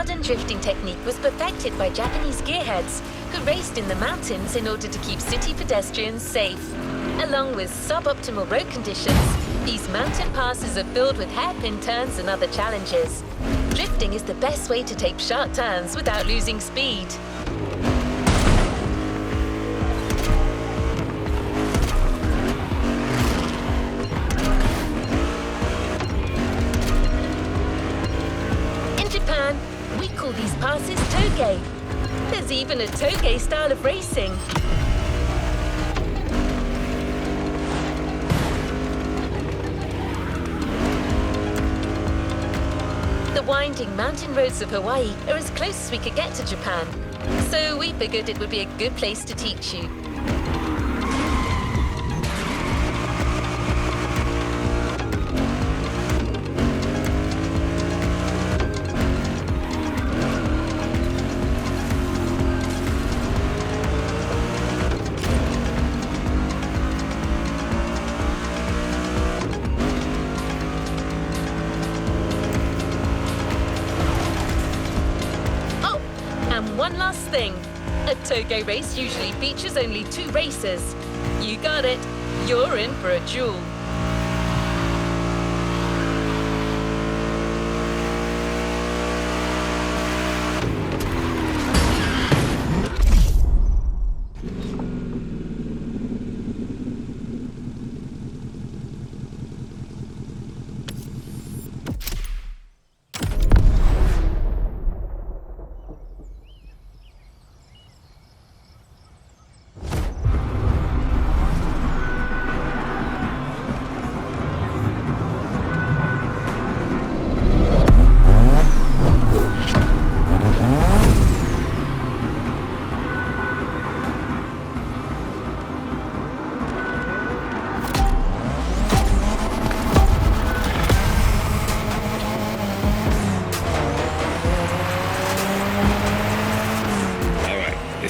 modern drifting technique was perfected by Japanese gearheads who raced in the mountains in order to keep city pedestrians safe. Along with suboptimal road conditions, these mountain passes are filled with hairpin turns and other challenges. Drifting is the best way to take sharp turns without losing speed. In Japan, we call these passes toge. There's even a toge style of racing. The winding mountain roads of Hawaii are as close as we could get to Japan, so we figured it would be a good place to teach you. One last thing. A toge race usually features only 2 racers. You got it. You're in for a duel.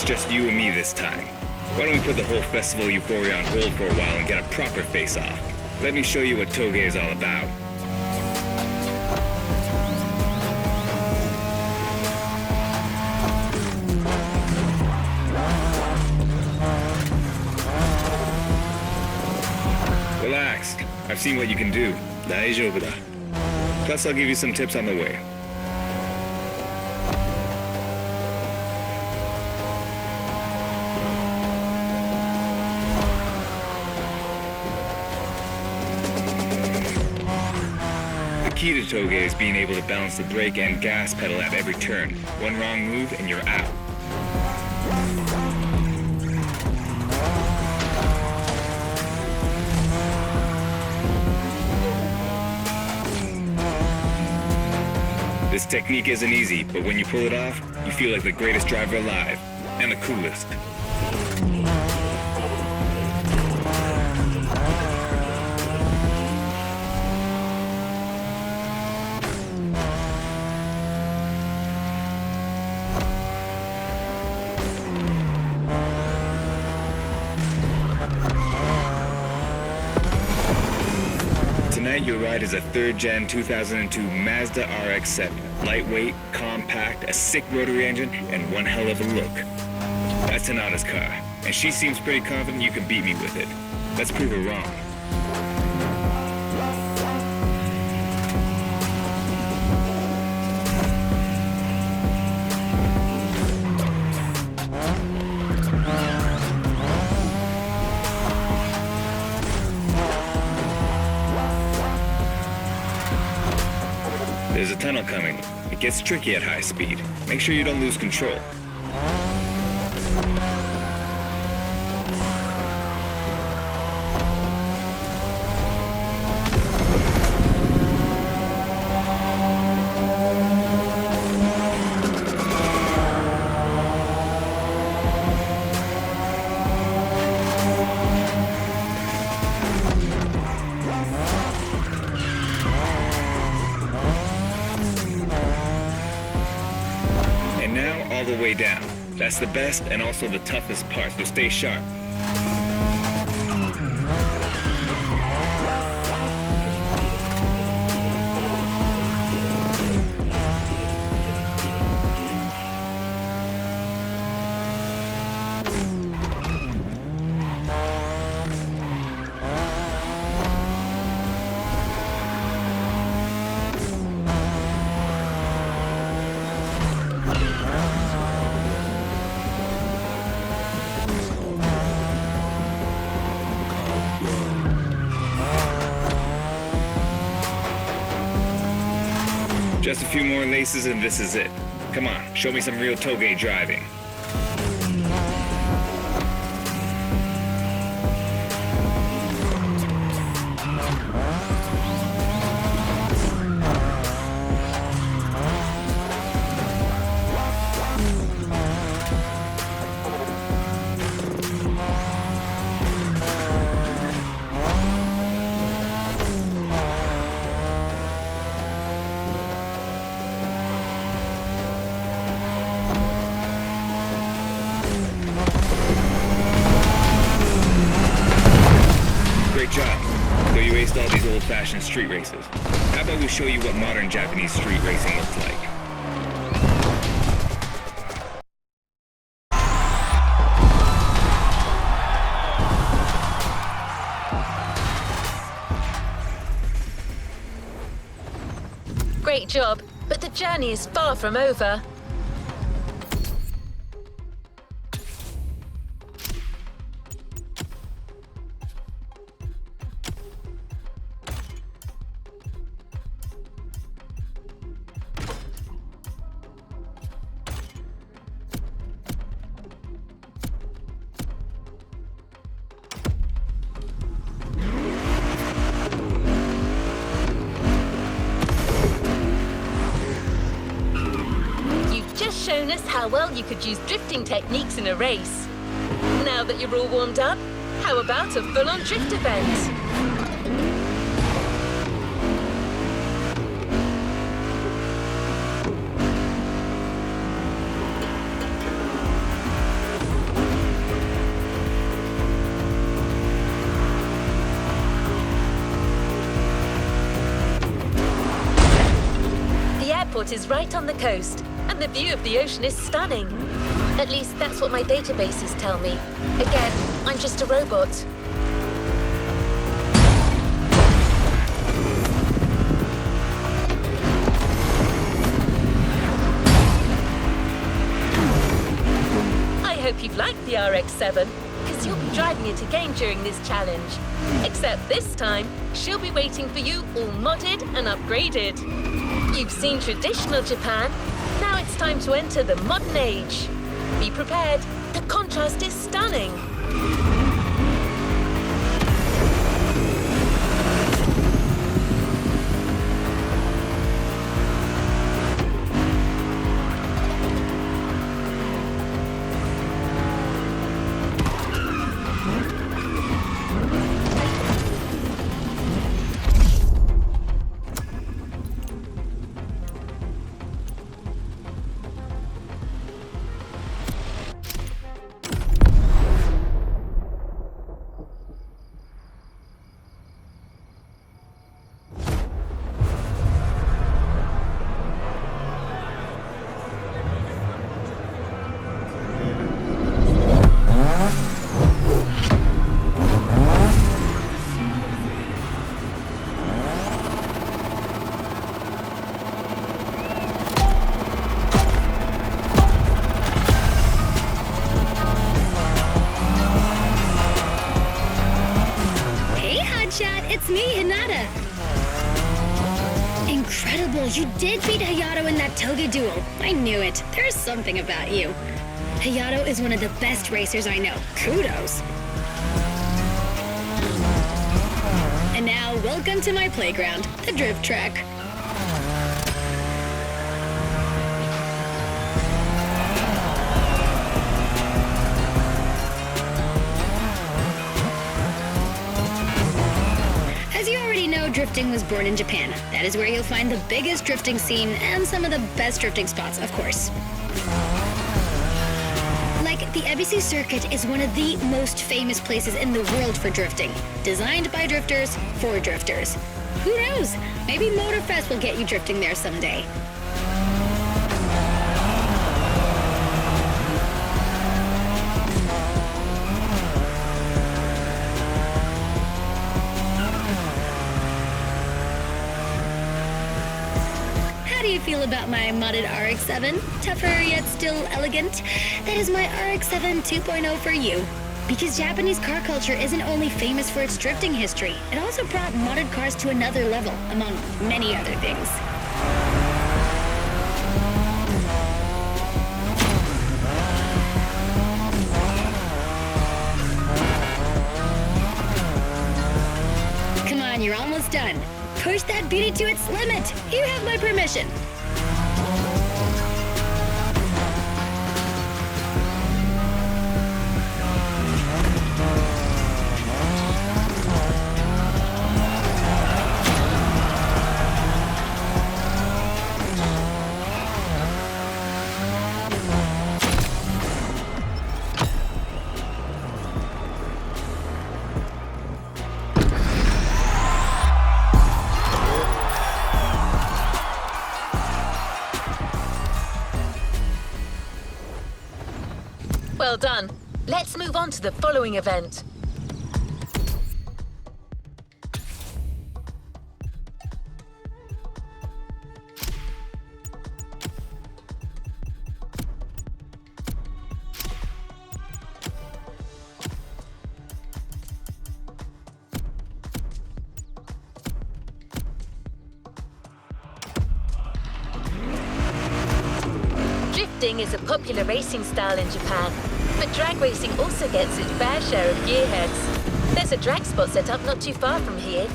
Just you and me this time. Why don't we put the whole festival euphoria on hold for a while and get a proper face-off? Let me show you what toge is all about. Relax. I've seen what you can do. 大丈夫だ. Plus, I'll give you some tips on the way. The key to toge is being able to balance the brake and gas pedal at every turn. One wrong move and you're out. This technique isn't easy, but when you pull it off, you feel like the greatest driver alive, and the coolest. Tonight your ride is a 3rd Gen 2002 Mazda RX-7. Lightweight, compact, a sick rotary engine, and one hell of a look. That's Tanada's car, and she seems pretty confident you can beat me with it. Let's prove her wrong. There's a tunnel coming. It gets tricky at high speed. Make sure you don't lose control. All the way down. That's the best and also the toughest part, so stay sharp. Just a few more laces and this is it. Come on, show me some real toge driving. Great job. So you aced all these old-fashioned street races. How about we show you what modern Japanese street racing looks like? Great job, but the journey is far from over. Shown us how well you could use drifting techniques in a race. Now that you're all warmed up, how about a full-on drift event? The airport is right on the coast. And the view of the ocean is stunning. At least that's what my databases tell me. Again, I'm just a robot. I hope you've liked the RX-7, because you'll be driving it again during this challenge. Except this time, she'll be waiting for you all modded and upgraded. You've seen traditional Japan. Now it's time to enter the modern age. Be prepared, the contrast is stunning. It's me, Hinata. Incredible, you did beat Hayato in that toge duel. I knew it. There's something about you. Hayato is one of the best racers I know. Kudos. And now, welcome to my playground, the drift track. As you already know, drifting was born in Japan. That is where you'll find the biggest drifting scene and some of the best drifting spots, of course. Like, the Ebisi Circuit is one of the most famous places in the world for drifting. Designed by drifters, for drifters. Who knows? Maybe Motorfest will get you drifting there someday. How do you feel about my modded RX-7? Tougher yet still elegant? That is my RX-7 2.0 for you. Because Japanese car culture isn't only famous for its drifting history, it also brought modded cars to another level, among many other things. on, you're almost done. Push that beauty to its limit. You have my permission. Well done. Let's move on to the following event. Drifting is a popular racing style in Japan, but drag racing also gets its fair share of gearheads. There's a drag spot set up not too far from here.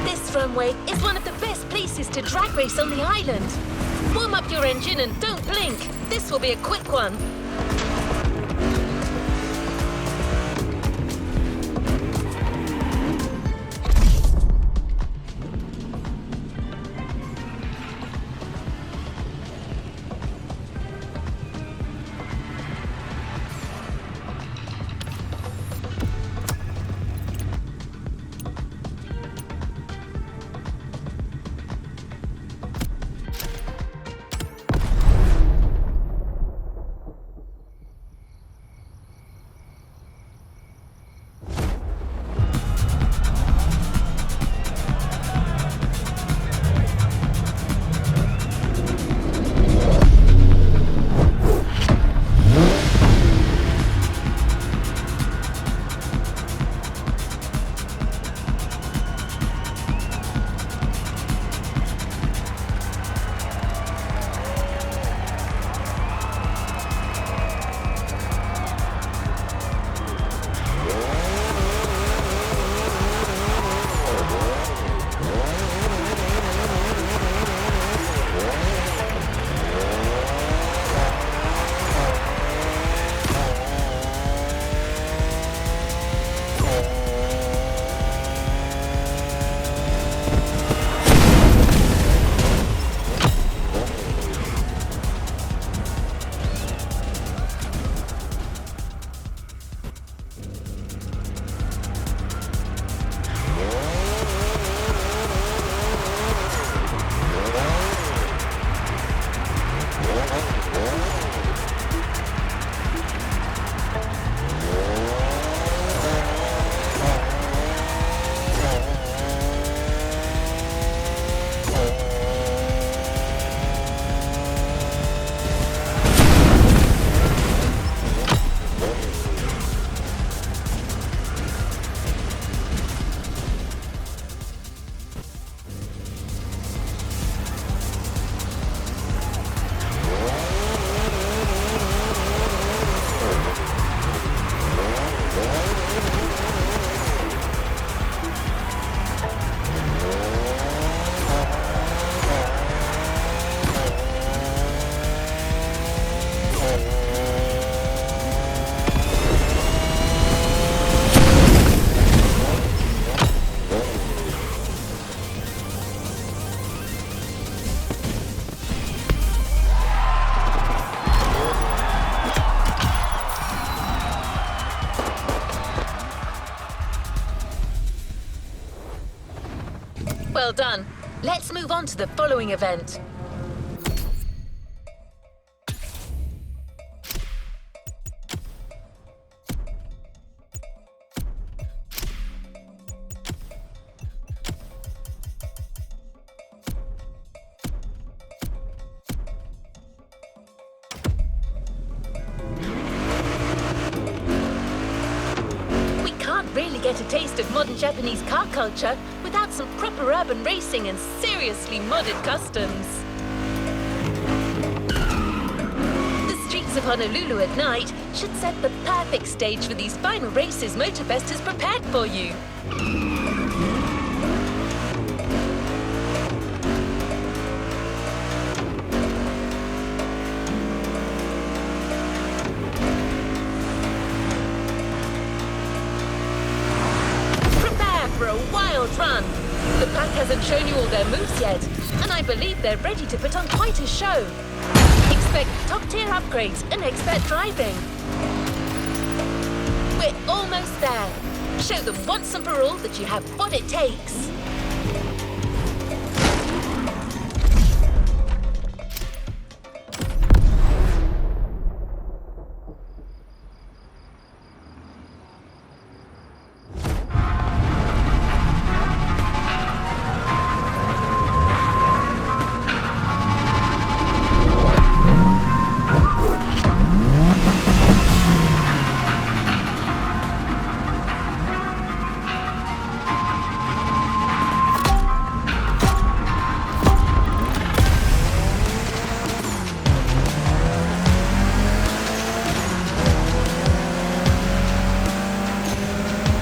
This runway is one of the best places to drag race on the island. Warm up your engine and don't blink. This will be a quick one. Well done. Let's move on to the following event. Really get a taste of modern Japanese car culture without some proper urban racing and seriously modded customs. The streets of Honolulu at night should set the perfect stage for these final races Motorfest has prepared for you. Prepare for a wild run. The pack hasn't shown you all their moves yet, and I believe they're ready to put on quite a show. Expect top-tier upgrades and expert driving. We're almost there. Show them once and for all that you have what it takes.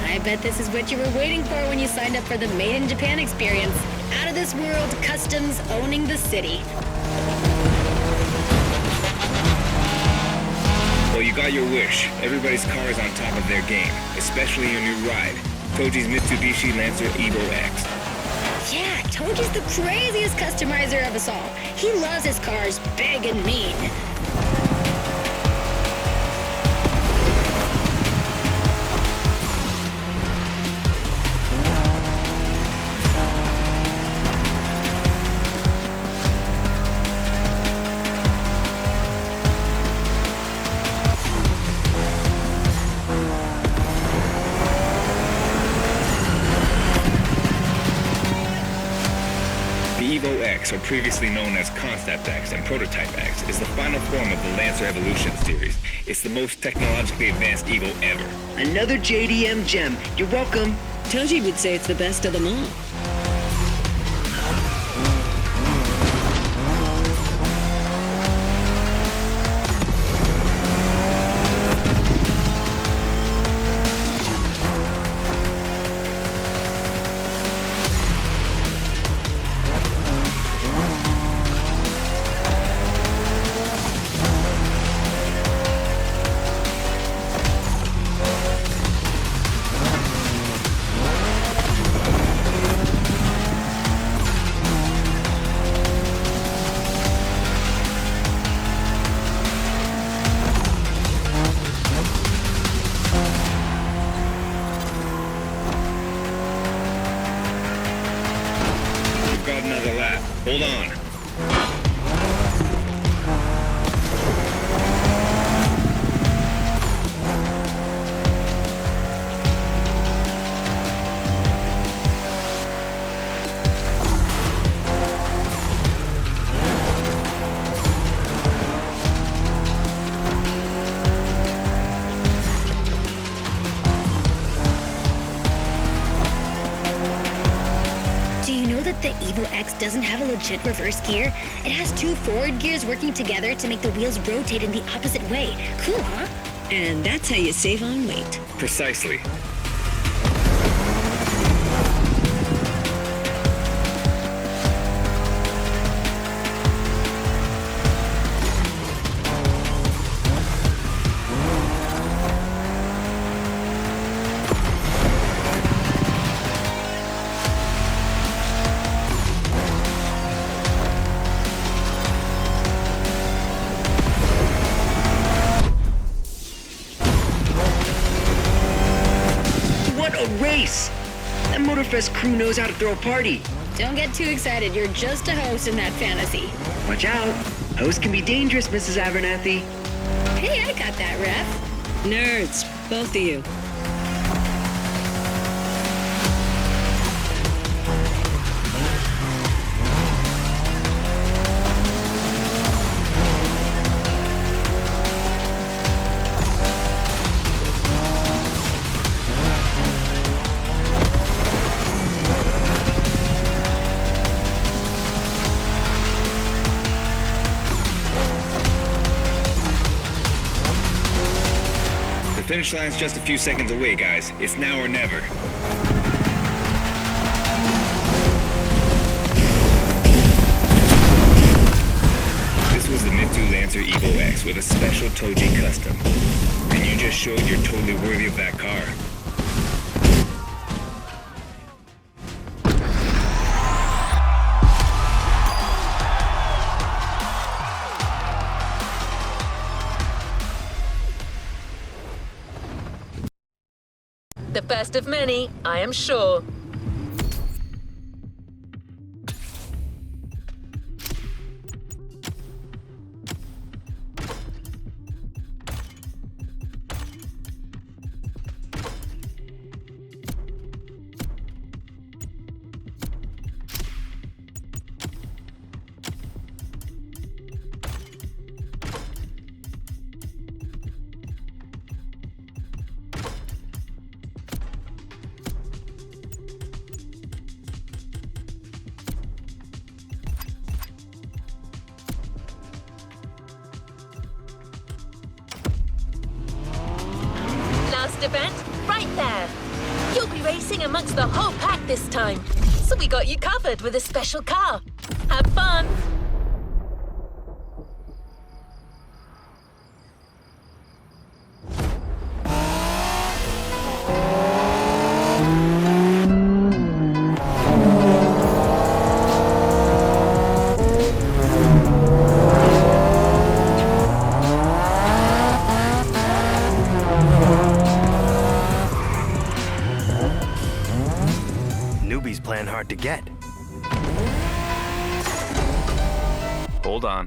I bet this is what you were waiting for when you signed up for the Made in Japan experience. Out of this world customs owning the city. Well, you got your wish. Everybody's car is on top of their game, especially your new ride, Toji's Mitsubishi Lancer Evo X. Yeah, Toji's the craziest customizer of us all. He loves his cars big and mean. The Evo X, or previously known as Concept X and Prototype X, is the final form of the Lancer Evolution series. It's the most technologically advanced Evo ever. Another JDM gem. You're welcome. Toji would say it's the best of them all. Got another lap. Hold on. The Evo X doesn't have a legit reverse gear. It has two forward gears working together to make the wheels rotate in the opposite way. Cool, huh? And that's how you save on weight. Precisely. Race! That Motorfest crew knows how to throw a party. Don't get too excited. You're just a host in that fantasy. Watch out. Hosts can be dangerous, Mrs. Abernathy. Hey, I got that, Ref. Nerds, both of you. finish line's just a few seconds away, guys. It's now or never. This was the Mitsu Lancer Evo X with a special Toji custom. And you just showed you're totally worthy of that car. The first of many, I am sure. Event right there. You'll be racing amongst the whole pack this time, so we got you covered with a special car. Have fun. Playing hard to get. Hold on.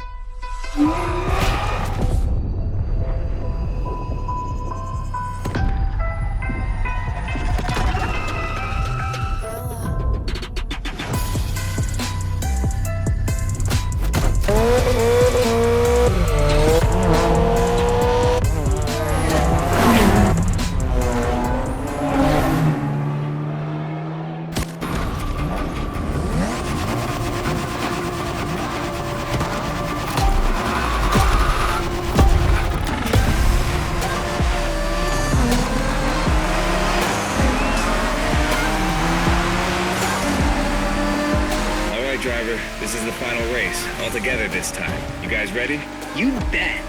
Driver, this is the final race, all together this time. You guys ready? You bet.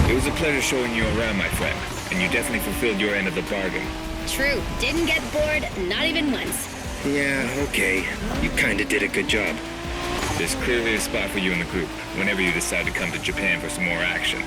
It was a pleasure showing you around, my friend, and you definitely fulfilled your end of the bargain. True. Didn't get bored, not even once. Yeah, okay. You kinda did a good job. There's clearly a spot for you in the group, whenever you decide to come to Japan for some more action.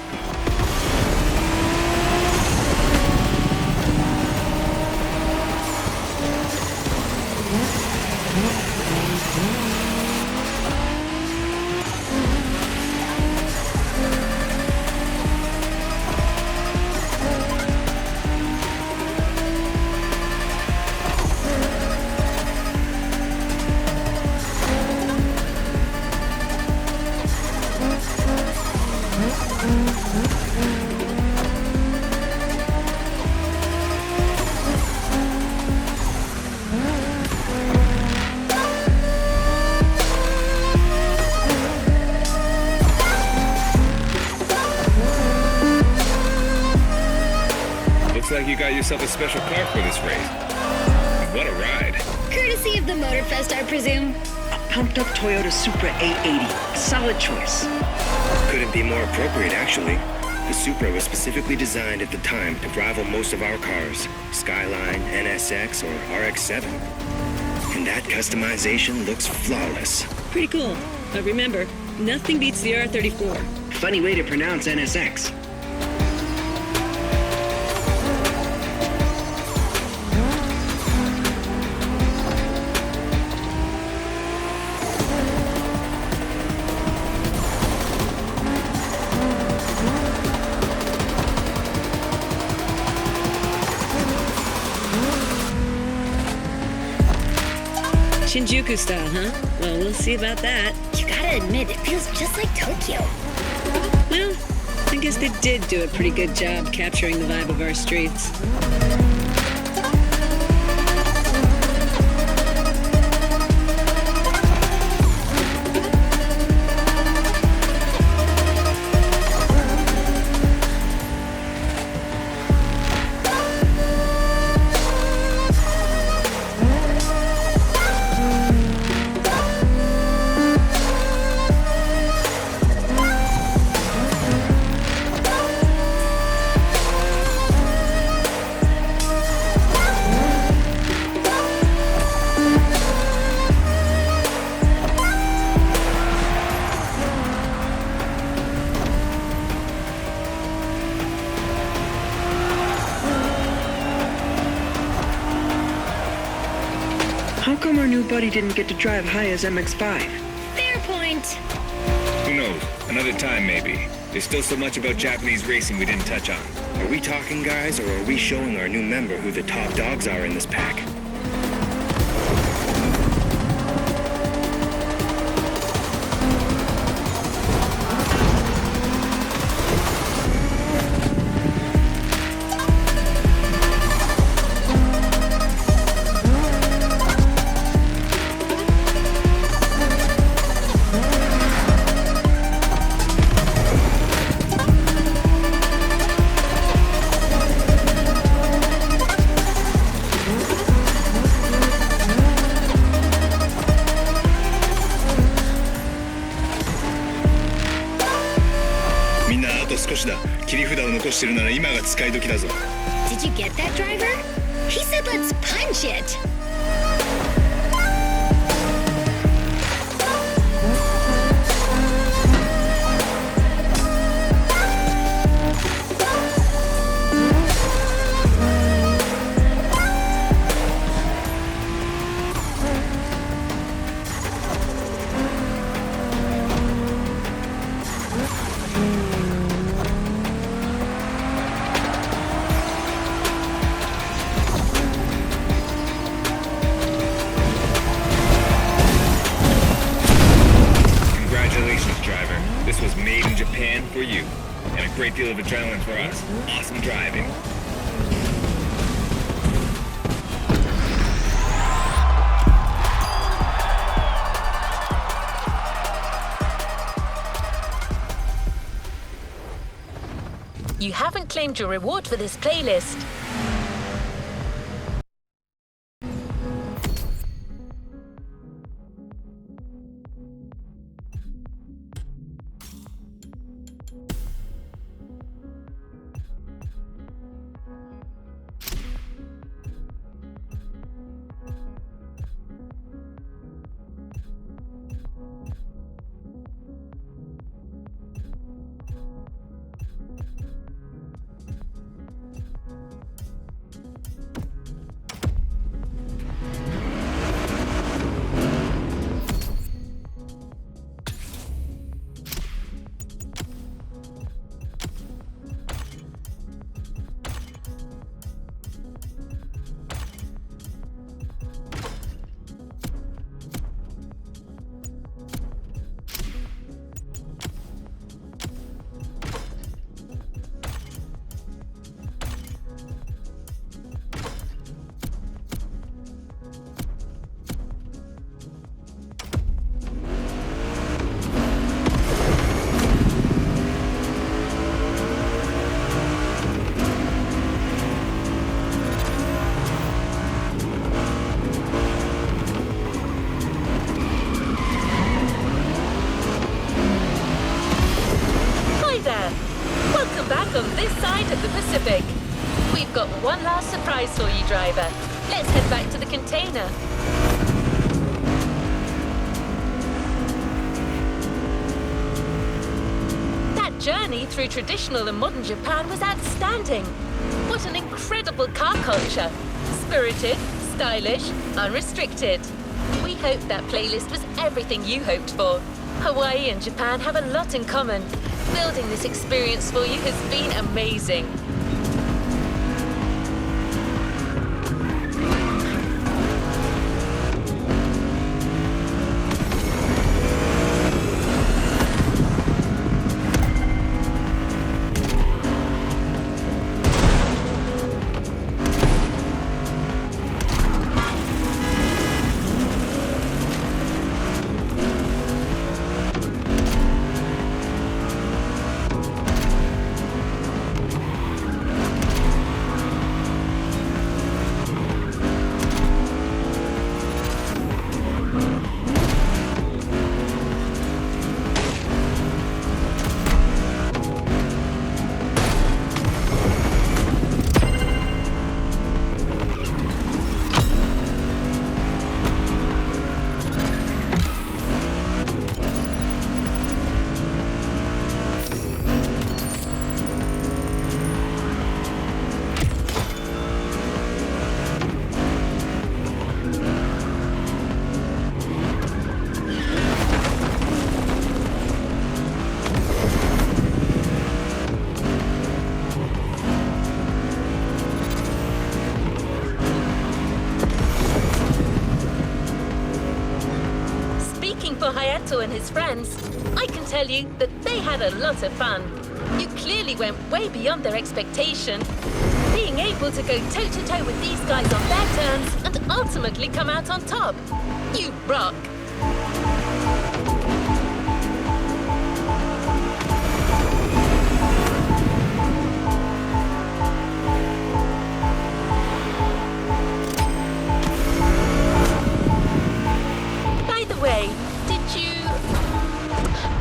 Looks like you got yourself a special car for this race. What a ride. Courtesy of the Motorfest, I presume. A pumped-up Toyota Supra 880. A solid choice. Couldn't be more appropriate, actually. The Supra was specifically designed at the time to rival most of our cars, Skyline, NSX, or RX-7. And that customization looks flawless. Pretty cool. But remember, nothing beats the R34. Funny way to pronounce NSX. Shinjuku style, huh? Well, we'll see about that. You gotta admit, it feels just like Tokyo. Well, guess they did do a pretty good job capturing the vibe of our streets. How come our new buddy didn't get to drive high as MX-5? Fair point. Who knows? Another time, maybe. There's still so much about Japanese racing we didn't touch on. Are we talking, guys, or are we showing our new member who the top dogs are in this pack? Did you get that, driver? He said let's punch it. For you, and a great deal of adrenaline for us. Awesome driving. You haven't claimed your reward for this playlist. On this side of the Pacific. We've got one last surprise for you, driver. Let's head back to the container. That journey through traditional and modern Japan was outstanding. What an incredible car culture. Spirited, stylish, unrestricted. We hope that playlist was everything you hoped for. Hawaii and Japan have a lot in common. Building this experience for you has been amazing. Otto and his friends, I can tell you that they had a lot of fun. You clearly went way beyond their expectation. Being able to go toe-to-toe with these guys on their terms and ultimately come out on top. You rock! By the way, did you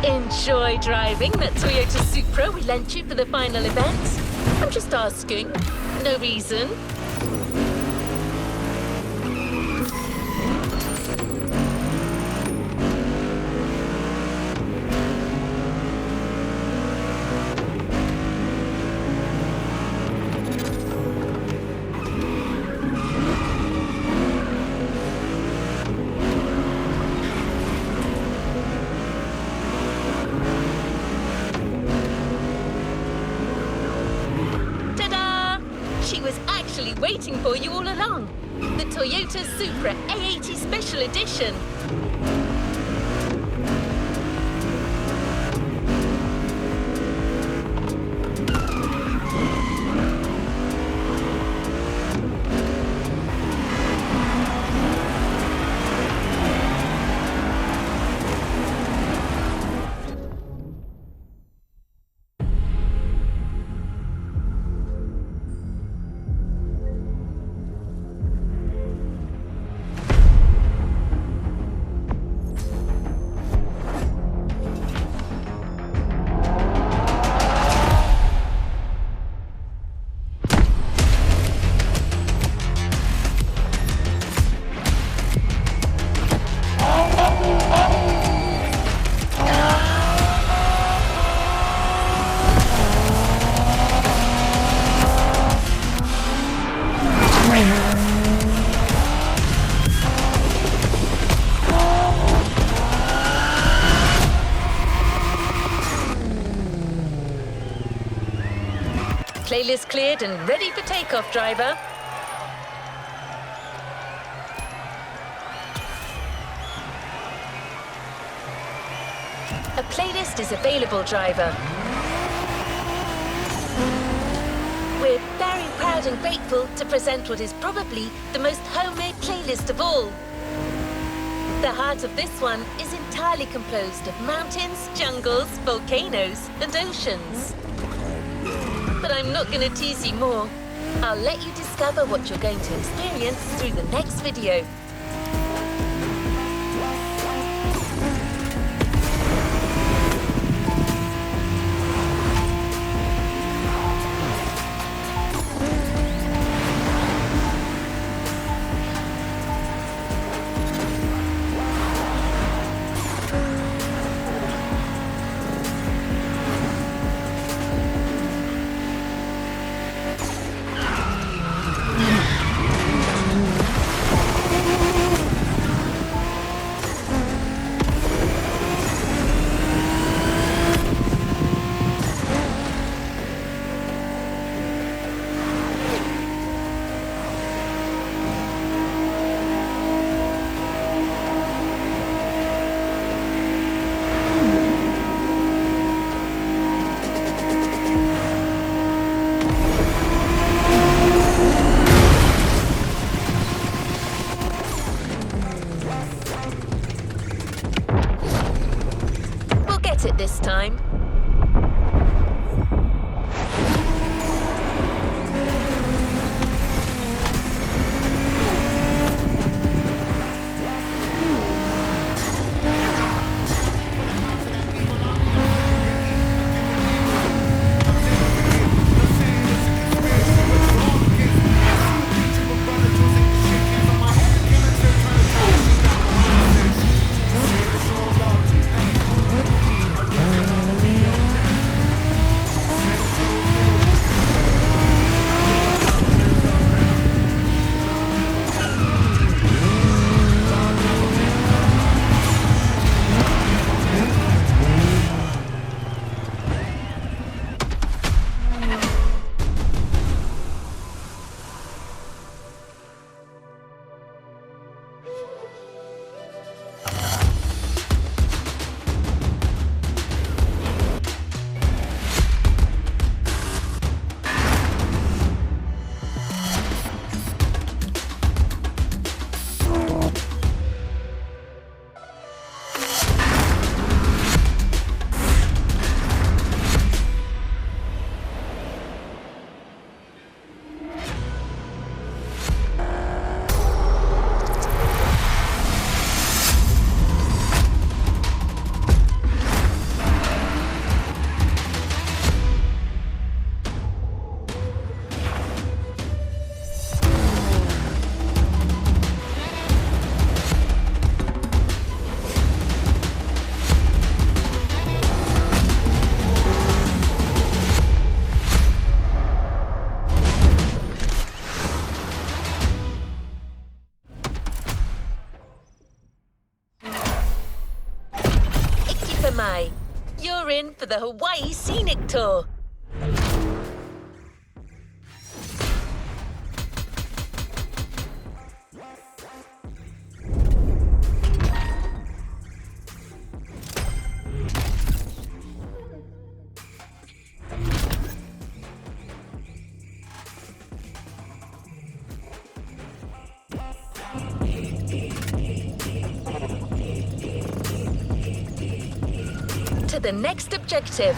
enjoy driving that Toyota Supra we lent you for the final event? I'm just asking. No reason. She was actually waiting for you all along. The Toyota Supra A80 Special Edition. Playlist cleared and ready for takeoff, driver. A playlist is available, driver. We're very proud and grateful to present what is probably the most homemade playlist of all. The heart of this one is entirely composed of mountains, jungles, volcanoes, and oceans. But I'm not going to tease you more. I'll let you discover what you're going to experience through the next video. in for the Hawaii Scenic Tour. To the next objective.